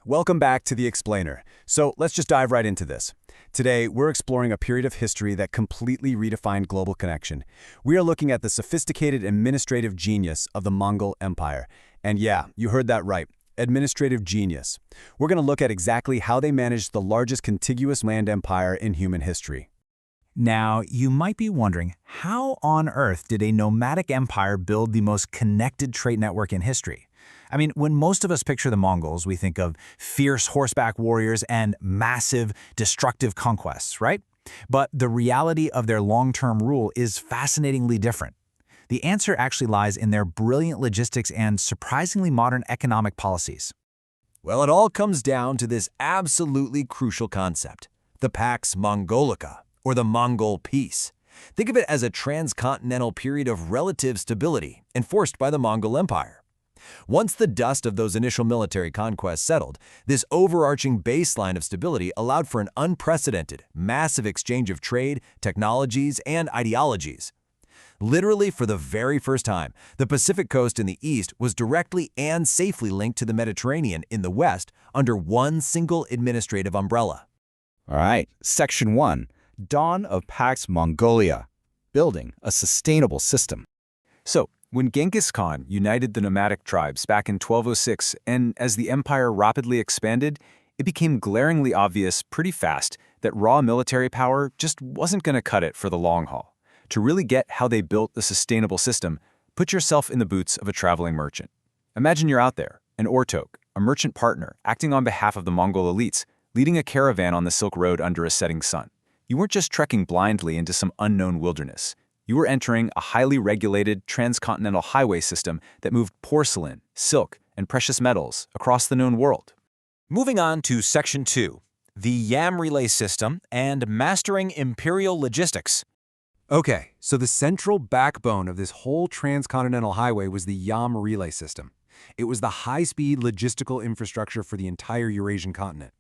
Welcome back to The Explainer. So let's just dive right into this. Today, we're exploring a period of history that completely redefined global connection. We are looking at the sophisticated administrative genius of the Mongol Empire. And yeah, you heard that right, administrative genius. We're going to look at exactly how they managed the largest contiguous land empire in human history. Now, you might be wondering, how on earth did a nomadic empire build the most connected trade network in history? I mean, when most of us picture the Mongols, we think of fierce horseback warriors and massive, destructive conquests, right? But the reality of their long-term rule is fascinatingly different. The answer actually lies in their brilliant logistics and surprisingly modern economic policies. Well, it all comes down to this absolutely crucial concept, the Pax Mongolica, or the Mongol Peace. Think of it as a transcontinental period of relative stability enforced by the Mongol Empire. Once the dust of those initial military conquests settled, this overarching baseline of stability allowed for an unprecedented, massive exchange of trade, technologies, and ideologies. Literally, for the very first time, the Pacific coast in the east was directly and safely linked to the Mediterranean in the west under one single administrative umbrella. All right, Section 1, Dawn of Pax Mongolia, building a sustainable system. So, when Genghis Khan united the nomadic tribes back in 1206, and as the empire rapidly expanded, it became glaringly obvious pretty fast that raw military power just wasn't going to cut it for the long haul. To really get how they built the sustainable system, put yourself in the boots of a traveling merchant. Imagine you're out there, an Ortok, a merchant partner acting on behalf of the Mongol elites, leading a caravan on the Silk Road under a setting sun. You weren't just trekking blindly into some unknown wilderness. You were entering a highly regulated transcontinental highway system that moved porcelain, silk, and precious metals across the known world. Moving on to Section 2, the Yam Relay System and Mastering Imperial Logistics. Okay, so the central backbone of this whole transcontinental highway was the Yam Relay System. It was the high-speed logistical infrastructure for the entire Eurasian continent.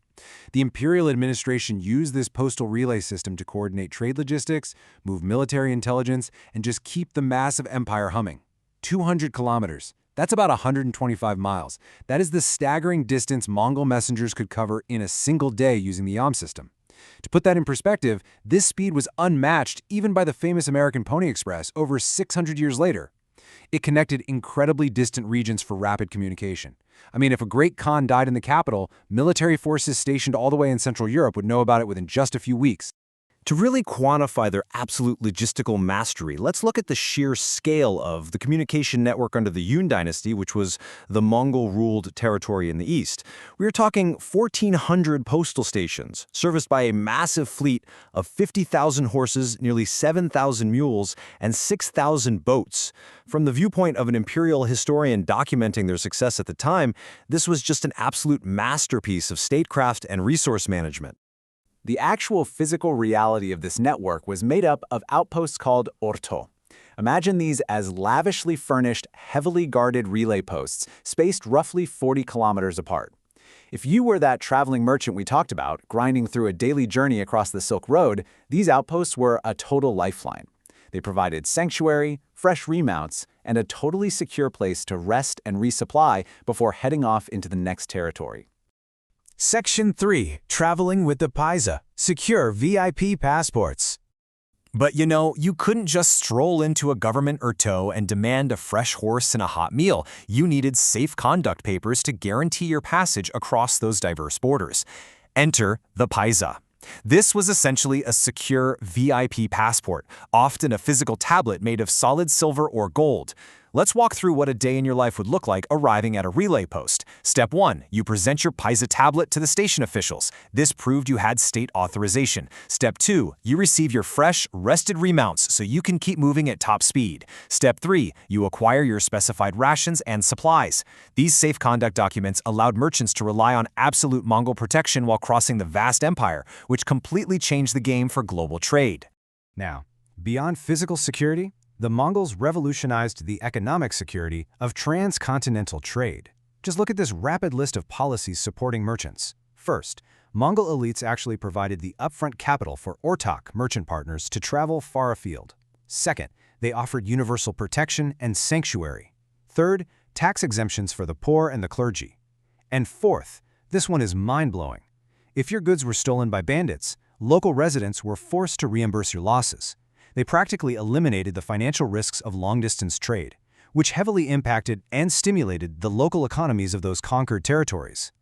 The imperial administration used this postal relay system to coordinate trade logistics, move military intelligence, and just keep the massive empire humming. 200 kilometers. That's about 125 miles. That is the staggering distance Mongol messengers could cover in a single day using the Yam system. To put that in perspective, this speed was unmatched even by the famous American Pony Express over 600 years later. It connected incredibly distant regions for rapid communication. I mean, if a great Khan died in the capital, military forces stationed all the way in Central Europe would know about it within just a few weeks. To really quantify their absolute logistical mastery, let's look at the sheer scale of the communication network under the Yun dynasty, which was the Mongol-ruled territory in the east. We are talking 1,400 postal stations, serviced by a massive fleet of 50,000 horses, nearly 7,000 mules, and 6,000 boats. From the viewpoint of an imperial historian documenting their success at the time, this was just an absolute masterpiece of statecraft and resource management. The actual physical reality of this network was made up of outposts called orto. Imagine these as lavishly furnished, heavily guarded relay posts, spaced roughly 40 kilometers apart. If you were that traveling merchant we talked about, grinding through a daily journey across the Silk Road, these outposts were a total lifeline. They provided sanctuary, fresh remounts, and a totally secure place to rest and resupply before heading off into the next territory. Section 3, Traveling with the Paisa, Secure VIP Passports. But you couldn't just stroll into a government erto and demand a fresh horse and a hot meal. You needed safe conduct papers to guarantee your passage across those diverse borders. Enter the Paisa. This was essentially a secure VIP passport, often a physical tablet made of solid silver or gold. Let's walk through what a day in your life would look like arriving at a relay post. Step 1. You present your Paisa tablet to the station officials. This proved you had state authorization. Step 2. You receive your fresh, rested remounts so you can keep moving at top speed. Step 3. You acquire your specified rations and supplies. These safe conduct documents allowed merchants to rely on absolute Mongol protection while crossing the vast empire, which completely changed the game for global trade. Now, beyond physical security, the Mongols revolutionized the economic security of transcontinental trade. Just look at this rapid list of policies supporting merchants. First, Mongol elites actually provided the upfront capital for Ortok merchant partners to travel far afield. Second, they offered universal protection and sanctuary. Third, tax exemptions for the poor and the clergy. And fourth, This one is mind-blowing. If your goods were stolen by bandits, local residents were forced to reimburse your losses. They practically eliminated the financial risks of long-distance trade, which heavily impacted and stimulated the local economies of those conquered territories.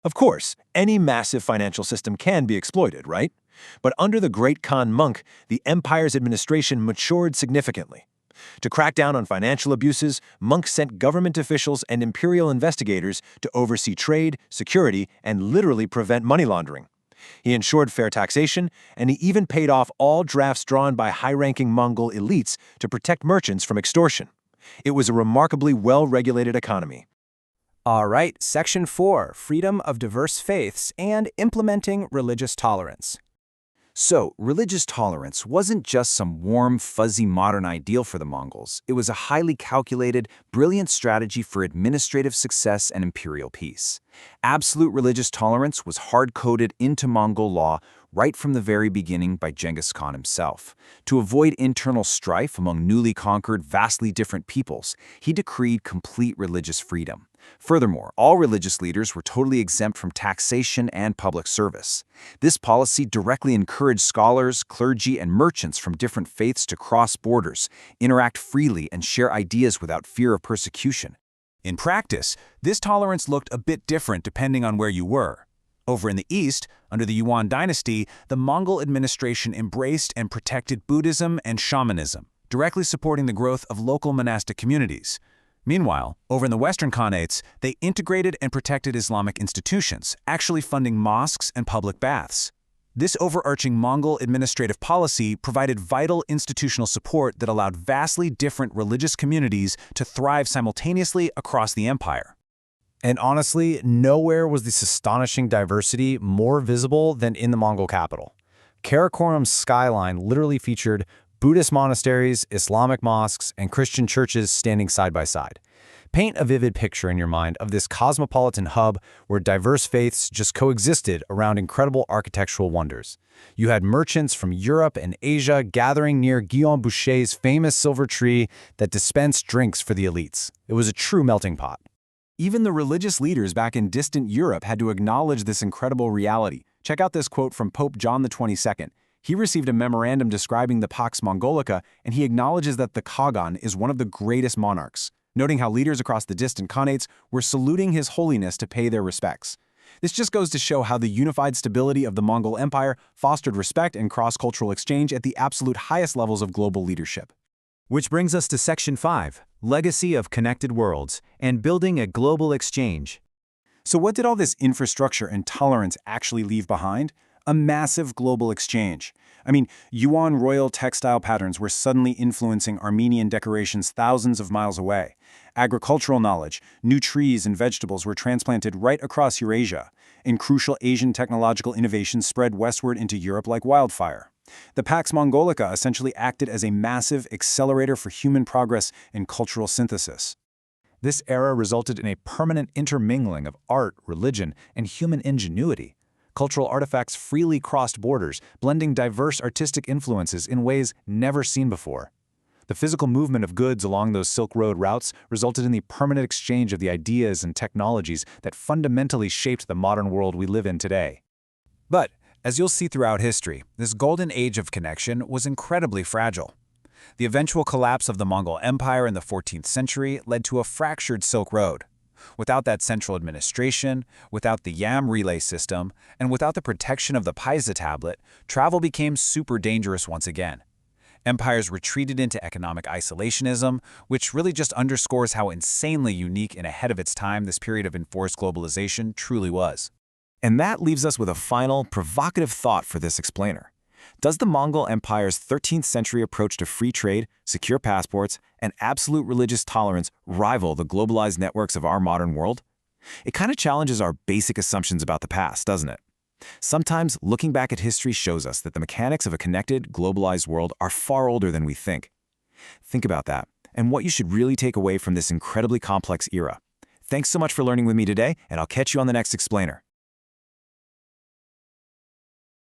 Of course, any massive financial system can be exploited, right? But under the Great Khan monk, the empire's administration matured significantly. To crack down on financial abuses, Monk sent government officials and imperial investigators to oversee trade, security, and literally prevent money laundering. He ensured fair taxation, and he even paid off all drafts drawn by high-ranking Mongol elites to protect merchants from extortion. It was a remarkably well-regulated economy. All right, Section 4, Freedom of Diverse Faiths and Implementing Religious Tolerance. So, religious tolerance wasn't just some warm, fuzzy modern ideal for the Mongols. It was a highly calculated, brilliant strategy for administrative success and imperial peace. Absolute religious tolerance was hard-coded into Mongol law right from the very beginning by Genghis Khan himself. To avoid internal strife among newly conquered, vastly different peoples, he decreed complete religious freedom. Furthermore, all religious leaders were totally exempt from taxation and public service. This policy directly encouraged scholars, clergy, and merchants from different faiths to cross borders, interact freely, and share ideas without fear of persecution. In practice, this tolerance looked a bit different depending on where you were. Over in the east, under the Yuan dynasty, the Mongol administration embraced and protected Buddhism and shamanism, directly supporting the growth of local monastic communities. Meanwhile, over in the Western Khanates, they integrated and protected Islamic institutions, actually funding mosques and public baths. This overarching Mongol administrative policy provided vital institutional support that allowed vastly different religious communities to thrive simultaneously across the empire. And honestly, nowhere was this astonishing diversity more visible than in the Mongol capital. Karakoram's skyline literally featured Buddhist monasteries, Islamic mosques, and Christian churches standing side by side. Paint a vivid picture in your mind of this cosmopolitan hub where diverse faiths just coexisted around incredible architectural wonders. You had merchants from Europe and Asia gathering near Guillaume Boucher's famous silver tree that dispensed drinks for the elites. It was a true melting pot. Even the religious leaders back in distant Europe had to acknowledge this incredible reality. Check out this quote from Pope John XXII. He received a memorandum describing the Pax Mongolica, and he acknowledges that the Khagan is one of the greatest monarchs, noting how leaders across the distant Khanates were saluting His Holiness to pay their respects. This just goes to show how the unified stability of the Mongol Empire fostered respect and cross-cultural exchange at the absolute highest levels of global leadership. Which brings us to Section 5, Legacy of Connected Worlds and Building a Global Exchange. So what did all this infrastructure and tolerance actually leave behind? A massive global exchange. I mean, Yuan royal textile patterns were suddenly influencing Armenian decorations thousands of miles away. Agricultural knowledge, new trees and vegetables were transplanted right across Eurasia, and crucial Asian technological innovations spread westward into Europe like wildfire. The Pax Mongolica essentially acted as a massive accelerator for human progress and cultural synthesis. This era resulted in a permanent intermingling of art, religion, and human ingenuity. Cultural artifacts freely crossed borders, blending diverse artistic influences in ways never seen before. The physical movement of goods along those Silk Road routes resulted in the permanent exchange of the ideas and technologies that fundamentally shaped the modern world we live in today. But, as you'll see throughout history, this golden age of connection was incredibly fragile. The eventual collapse of the Mongol Empire in the 14th century led to a fractured Silk Road. Without that central administration, without the Yam relay system, and without the protection of the Paisa tablet, travel became super dangerous once again. Empires retreated into economic isolationism, which really just underscores how insanely unique and ahead of its time this period of enforced globalization truly was. And that leaves us with a final, provocative thought for this explainer. Does the Mongol Empire's 13th century approach to free trade, secure passports, and absolute religious tolerance rival the globalized networks of our modern world? It kind of challenges our basic assumptions about the past, doesn't it? Sometimes looking back at history shows us that the mechanics of a connected, globalized world are far older than we think. Think about that, and what you should really take away from this incredibly complex era. Thanks so much for learning with me today, and I'll catch you on the next explainer.